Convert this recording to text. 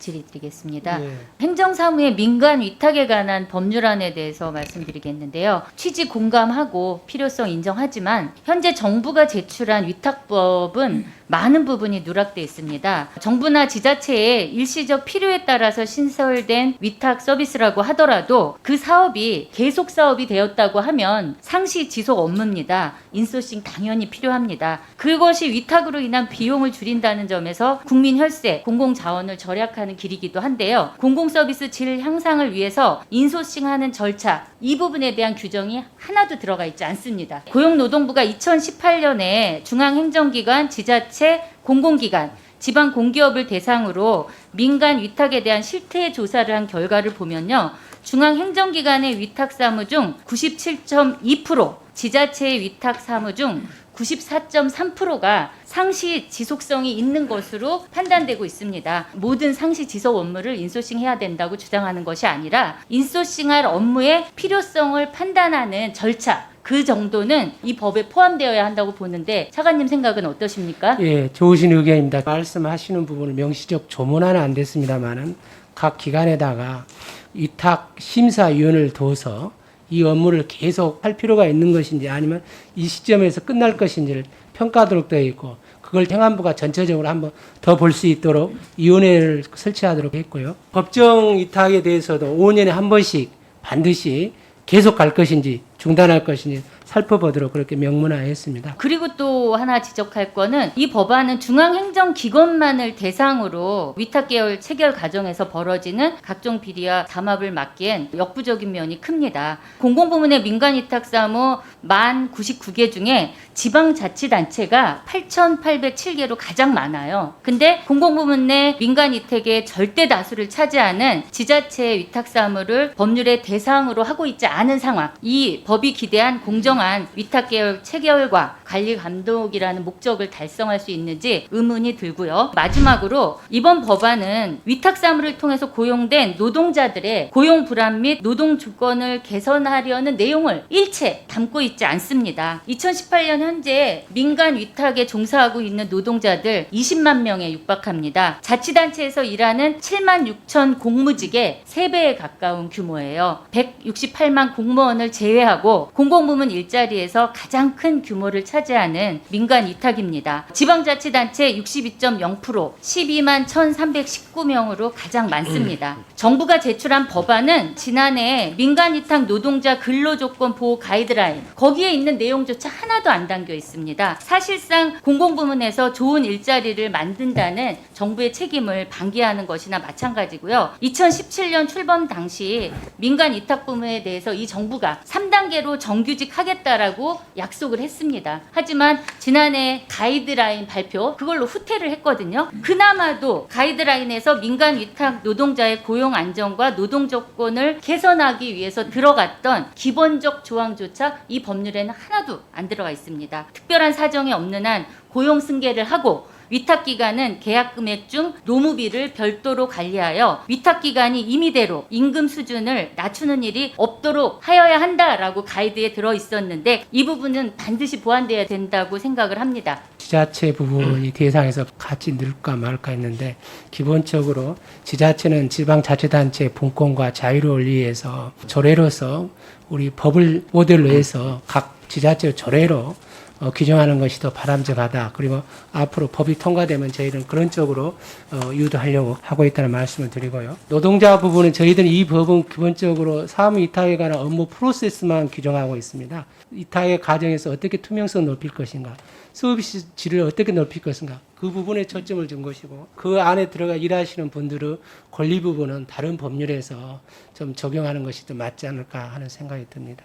질의드리겠습니다. 네. 행정사무의 민간 위탁에 관한 법률안에 대해서 말씀드리겠는데요. 취지 공감하고 필요성 인정하지만 현재 정부가 제출한 위탁법은 많은 부분이 누락돼 있습니다. 정부나 지자체의 일시적 필요에 따라서 신설된 위탁 서비스라고 하더라도 그 사업이 계속 사업이 되었다고 하면 상시 지속 업무입니다. 인소싱 당연히 필요합니다. 그것이 위탁으로 인한 비용을 줄인다는 점에서 국민 혈세, 공공자원을 절약하는 길이기도 한데요. 공공서비스 질 향상을 위해서 인소싱하는 절차, 이 부분에 대한 규정이 하나도 들어가 있지 않습니다. 고용노동부가 2018년에 중앙행정기관, 지자체, 공공기관, 지방 공기업을 대상으로 민간 위탁에 대한 실태 조사를 한 결과를 보면요. 중앙행정기관의 위탁 사무 중 97.2%, 지자체의 위탁 사무 중 94.3%가 상시 지속성이 있는 것으로 판단되고 있습니다. 모든 상시 지속 업무를 인소싱해야 된다고 주장하는 것이 아니라 인소싱할 업무의 필요성을 판단하는 절차, 그 정도는 이 법에 포함되어야 한다고 보는데 차관님 생각은 어떠십니까? 예, 좋으신 의견입니다. 말씀하시는 부분을 명시적 조문화는 안 됐습니다만은 각 기관에다가 위탁 심사위원을 둬서 이 업무를 계속 할 필요가 있는 것인지 아니면 이 시점에서 끝날 것인지를 평가하도록 되어 있고 그걸 행안부가 전체적으로 한번 더 볼 수 있도록 위원회를 설치하도록 했고요. 법정 위탁에 대해서도 5년에 한 번씩 반드시 계속 갈 것인지 중단할 것인지 살펴보도록 그렇게 명문화했습니다. 그리고 또 하나 지적할 거는 이 법안은 중앙행정기관만을 대상으로 위탁계열 체결 과정에서 벌어지는 각종 비리와 담합을 막기엔 역부족인 면이 큽니다. 공공부문의 민간위탁사무 1099개 중에 지방자치단체가 8,807개로 가장 많아요. 근데 공공부문 내 민간위탁의 절대 다수를 차지하는 지자체의 위탁사무를 법률의 대상으로 하고 있지 않은 상황, 이 법이 기대한 공정한 위탁계열 체결과 관리 감독이라는 목적을 달성할 수 있는지 의문이 들고요. 마지막으로 이번 법안은 위탁사무를 통해서 고용된 노동자들의 고용 불안 및 노동 조건을 개선하려는 내용을 일체 담고 있지 않습니다. 2018년 현재 민간 위탁에 종사하고 있는 노동자들 20만 명에 육박합니다. 자치단체에서 일하는 7만 6천 공무직의 3배에 가까운 규모예요. 168만 공무원을 제외하고 공공부문 일자리에서 가장 큰 규모를 차지하는 민간 위탁입니다. 지방자치단체 62.0%, 12만 1,319명으로 가장 많습니다. 정부가 제출한 법안은 지난해 민간 위탁 노동자 근로조건 보호 가이드라인, 거기에 있는 내용조차 하나도 안 담겨 있습니다. 사실상 공공부문에서 좋은 일자리를 만든다는 정부의 책임을 방기하는 것이나 마찬가지고요. 2017년 출범 당시 민간 위탁 부문에 대해서 이 정부가 3단계로 정규직 하겠다라고 약속을 했습니다. 하지만 지난해 가이드라인 발표, 그걸로 후퇴를 했거든요. 그나마도 가이드라인에서 민간 위탁 노동자의 고용 안정과 노동 조건을 개선하기 위해서 들어갔던 기본적 조항조차 이 법률에는 하나도 안 들어가 있습니다. 특별한 사정이 없는 한 고용 승계를 하고 위탁기간은 계약금액 중 노무비를 별도로 관리하여 위탁기간이 임의대로 임금 수준을 낮추는 일이 없도록 하여야 한다라고 가이드에 들어있었는데 이 부분은 반드시 보완돼야 된다고 생각을 합니다. 지자체 부분이 대상에서 같이 늘까 말까 했는데 기본적으로 지자체는 지방자치단체의 분권과 자유를 위해서 조례로서 우리 법을 모델로 해서 각 지자체 조례로 규정하는 것이 더 바람직하다. 그리고 앞으로 법이 통과되면 저희는 그런 쪽으로 유도하려고 하고 있다는 말씀을 드리고요. 노동자 부분은 저희들은 이 법은 기본적으로 사무위탁에 관한 업무 프로세스만 규정하고 있습니다. 위탁의 과정에서 어떻게 투명성 높일 것인가, 서비스 질을 어떻게 높일 것인가, 그 부분에 초점을 준 것이고 그 안에 들어가 일하시는 분들의 권리 부분은 다른 법률에서 좀 적용하는 것이 좀 맞지 않을까 하는 생각이 듭니다.